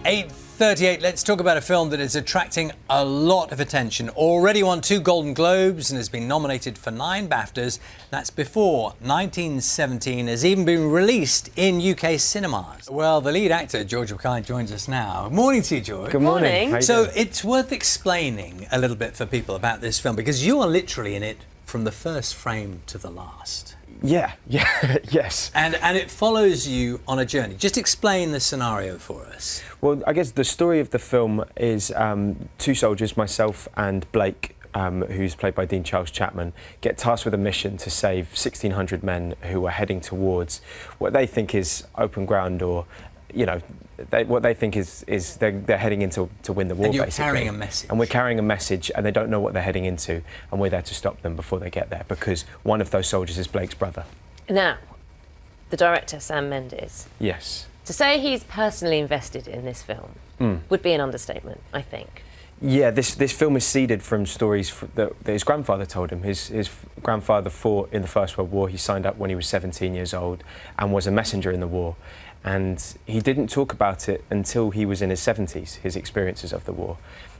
8:38, let's talk about a film that is attracting a lot of attention. Already won 2 Golden Globes and has been nominated for 9 BAFTAs. That's before 1917 has even been released in UK cinemas. Well, the lead actor, George MacKay, joins us now. Morning to you, George. Good morning. Morning. So it's worth explaining a little bit for people about this film because you are literally in it from the first frame to the last. Yes. And it follows you on a journey. Just explain the scenario for us. Well, I guess the story of the film is 2 soldiers, myself and Blake, who's played by Dean Charles Chapman, get tasked with a mission to save 1,600 men who are heading towards what they think is open ground, or, you know, what they think is they're heading into to win the war, and you're basically. carrying a message. And we're carrying a message, and they don't know what they're heading into, and we're there to stop them before they get there, because one of those soldiers is Blake's brother. Now, the director, Sam Mendes, Yes. to say he's personally invested in this film would be an understatement, I think. Yeah, this film is seeded from stories that his grandfather told him. His grandfather fought in the First World War. He signed up when he was 17 years old and was a messenger in the war. And he didn't talk about it until he was in his 70s, his experiences of the war.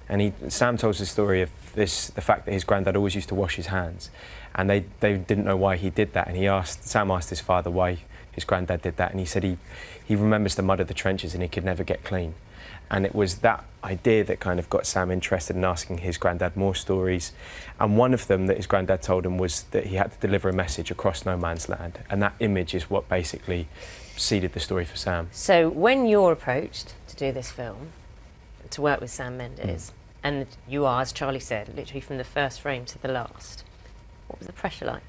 And Sam tells the story of the fact that his granddad always used to wash his hands, and they didn't know why he did that. And Sam asked his father why his granddad did that, and he said he remembers the mud of the trenches and he could never get clean. And it was that idea that kind of got Sam interested in asking his granddad more stories. And one of them that his granddad told him was that he had to deliver a message across no man's land. And that image is what basically seeded the story for Sam. So when you're approached to do this film, to work with Sam Mendes, and you are, as Charlie said, literally from the first frame to the last, what was the pressure like?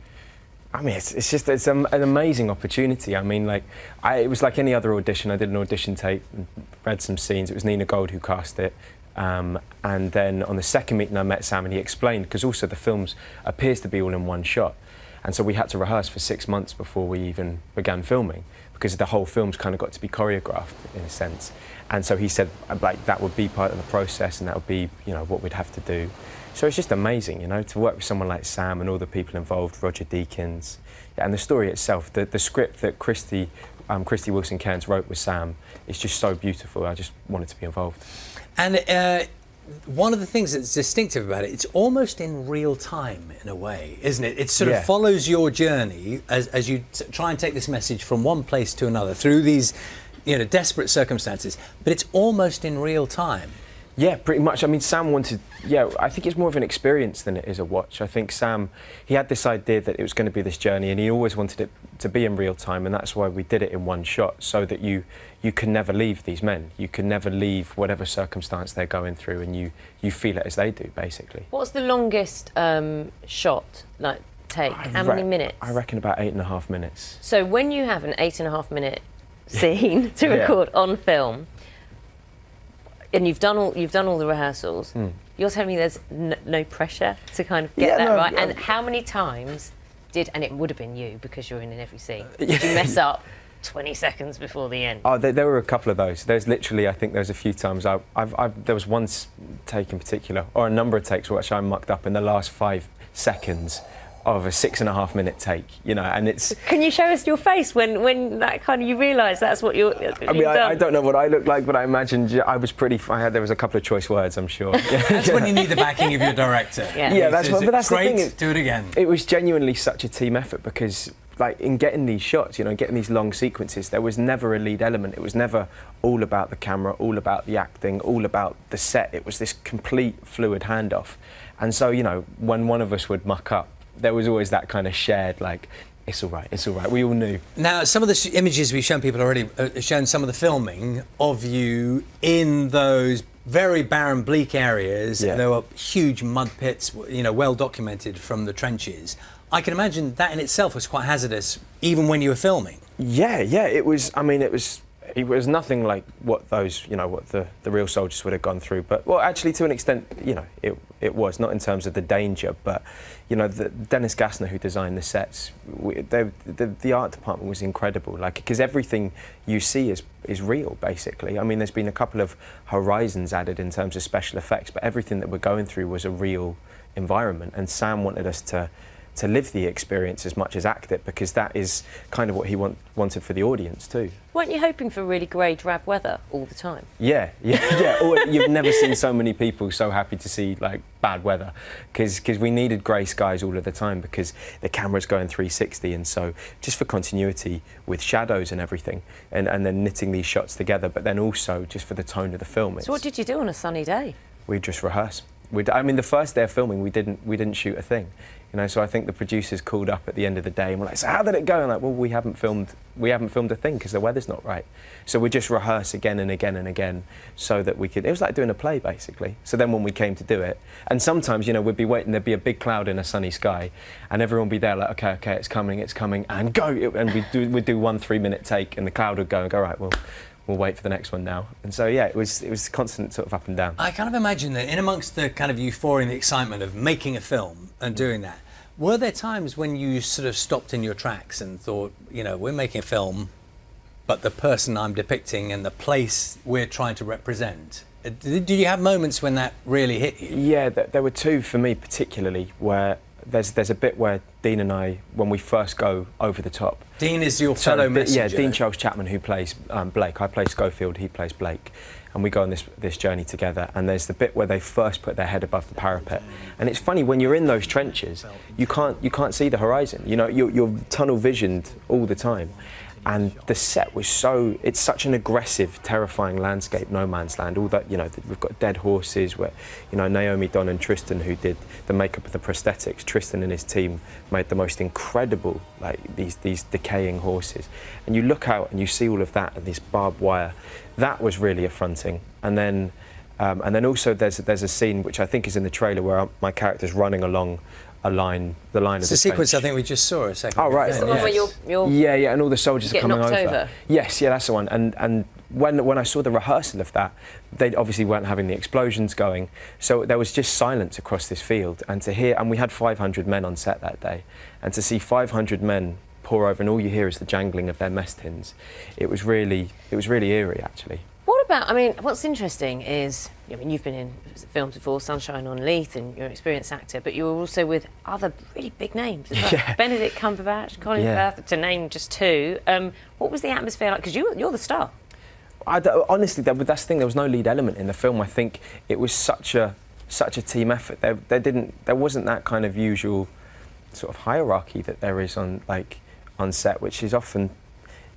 I mean, it's an amazing opportunity. I mean, it was like any other audition. I did an audition tape, and read some scenes. It was Nina Gold who cast it. And then on the second meeting I met Sam, and he explained, because also the film appears to be all in one shot. And so we had to rehearse for 6 months before we even began filming, because the whole film's kind of got to be choreographed in a sense. And so he said, like, that would be part of the process, and that would be, you know, what we'd have to do. So it's just amazing, you know, to work with someone like Sam and all the people involved, Roger Deakins, and the story itself, the script that Christy Wilson-Cairns wrote with Sam is just so beautiful. I just wanted to be involved. And one of the things that's distinctive about it, it's almost in real time in a way, isn't it? It sort of follows your journey as you try and take this message from one place to another through these, you know, desperate circumstances, but it's almost in real time. Yeah, pretty much. I mean, Sam wanted, I think it's more of an experience than it is a watch. I think Sam, he had this idea that it was going to be this journey, and he always wanted it to be in real time, and that's why we did it in one shot, so that you can never leave these men. You can never leave whatever circumstance they're going through, and you feel it as they do, basically. What's the longest shot, like, take? How many minutes? I reckon about 8.5 minutes. So when you have an 8.5 minute scene to record on film, and you've done all the rehearsals, you're telling me there's no pressure to kind of get that right? And how many times and it would have been you because you're in every scene, did you mess up 20 seconds before the end? Oh, there were a couple of those. There's literally, I think there's a few times, there was one take in particular, or a number of takes which I mucked up in the last 5 seconds of a 6.5 minute take, you know, and it's... Can you show us your face when that kind of, you realise that's what you're... I mean, I don't know what I look like, but I imagine there was a couple of choice words, I'm sure. That's when you need the backing of your director. Yeah, that's the thing. Is, do it again. It was genuinely such a team effort, because, like, in getting these shots, you know, getting these long sequences, there was never a lead element. It was never all about the camera, all about the acting, all about the set. It was this complete fluid handoff. And so, you know, when one of us would muck up, there was always that kind of shared, like, it's all right, we all knew. Now, some of the images we've shown people already, shown some of the filming of you in those very barren, bleak areas. Yeah. There were huge mud pits, you know, well documented from the trenches. I can imagine that in itself was quite hazardous, even when you were filming. Yeah, it was, I mean, it was nothing like what those, you know, what the real soldiers would have gone through. But, well, actually, to an extent, you know, it was, not in terms of the danger, but, you know, Dennis Gassner, who designed the sets, the art department was incredible, like, because everything you see is real, basically. I mean, there's been a couple of horizons added in terms of special effects, but everything that we're going through was a real environment, and Sam wanted us to to live the experience as much as act it, because that is kind of what he wanted for the audience too. Weren't you hoping for really grey, drab weather all the time? Yeah. You've never seen so many people so happy to see like bad weather, because we needed grey skies all of the time because the camera's going 360, and so just for continuity with shadows and everything, and then knitting these shots together, but then also just for the tone of the film. So what did you do on a sunny day? We'd just rehearse. I mean, the first day of filming, we didn't shoot a thing, you know. So I think the producers called up at the end of the day and were like, "So how did it go?" And like, "Well, we haven't filmed a thing because the weather's not right." So we just rehearse again and again and again, so that we could. It was like doing a play basically. So then when we came to do it, and sometimes, you know, we'd be waiting. There'd be a big cloud in a sunny sky, and everyone would be there like, "Okay, it's coming, and go!" And we'd do 1 3-minute take, and the cloud would go and go, "Right, well, we'll wait for the next one now." And so yeah, it was constant sort of up and down. I kind of imagine that in amongst the kind of euphoria and the excitement of making a film and doing that, were there times when you sort of stopped in your tracks and thought, you know, we're making a film, but the person I'm depicting and the place we're trying to represent, did you have moments when that really hit you? Yeah, there were two for me particularly, where there's a bit where Dean and I, when we first go over the top. Dean is your fellow messenger. Yeah, Dean Charles Chapman, who plays Blake. I play Schofield, he plays Blake. And we go on this journey together, and there's the bit where they first put their head above the parapet. And it's funny, when you're in those trenches, you can't see the horizon. You know, you're tunnel visioned all the time. And the set was it's such an aggressive, terrifying landscape, no man's land. All that, you know, we've got dead horses where, you know, Naomi, Don and Tristan, who did the makeup of the prosthetics, Tristan and his team made the most incredible, like these decaying horses. And you look out and you see all of that and this barbed wire. That was really affronting. And then also there's a scene which I think is in the trailer where my character's running along the line of It's the a sequence bench. I think we just saw a second ago. Oh, right. It's the one where you're Yeah, and all the soldiers are coming knocked over. over. Yes, yeah, that's the one. And when I saw the rehearsal of that, they obviously weren't having the explosions going, so there was just silence across this field. And we had 500 men on set that day, and to see 500 men pour over, and all you hear is the jangling of their mess tins. It was really eerie, actually. What about, I mean, what's interesting is, I mean, you've been in films before, Sunshine on Leith, and you're an experienced actor, but you were also with other really big names as well. Yeah. Benedict Cumberbatch, Colin Firth, to name just two. What was the atmosphere like? Because you're the star. Honestly, that's the thing. There was no lead element in the film. I think it was such a team effort. There wasn't that kind of usual sort of hierarchy that there is on set, which is often,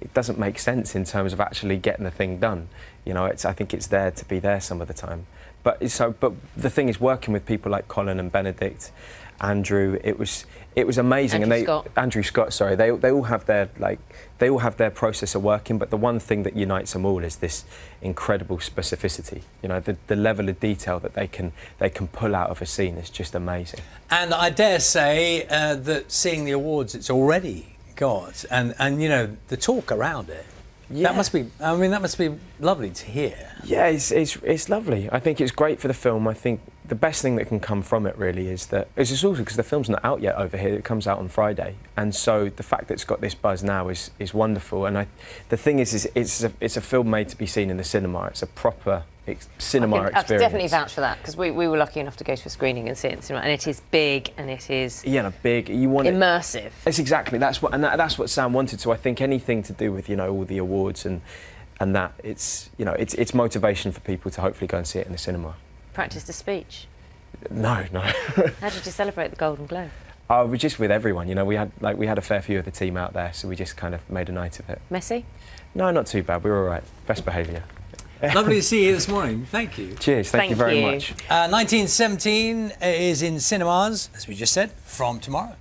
it doesn't make sense in terms of actually getting the thing done. You know, I think it's there to be there some of the time. But the thing is, working with people like Colin and Benedict, Andrew, it was amazing. Andrew Scott, sorry, they all have their process of working, but the one thing that unites them all is this incredible specificity. You know, the level of detail that they can pull out of a scene is just amazing. And I dare say that seeing the awards it's already got, and you know, the talk around it. Yeah. That must be lovely to hear. Yeah, it's lovely. I think it's great for the film. I think the best thing that can come from it really is that it's just also because the film's not out yet over here. It comes out on Friday, and so the fact that it's got this buzz now is wonderful. And the thing is it's a film made to be seen in the cinema. It's a proper cinema experience. I can definitely vouch for that, because we were lucky enough to go to a screening and see it in the cinema, and it is big and it is big. You want immersive. It's exactly that's what Sam wanted. So I think anything to do with, you know, all the awards and that, it's, you know, it's motivation for people to hopefully go and see it in the cinema. Practiced a speech? No. How did you celebrate the Golden Globe? Oh, we're just with everyone. You know, we had a fair few of the team out there, so we just kind of made a night of it. Messy? No, not too bad. We were all right. Best behaviour. Lovely to see you this morning. Thank you. Cheers. Thank you very much. 1917 is in cinemas, as we just said, from tomorrow.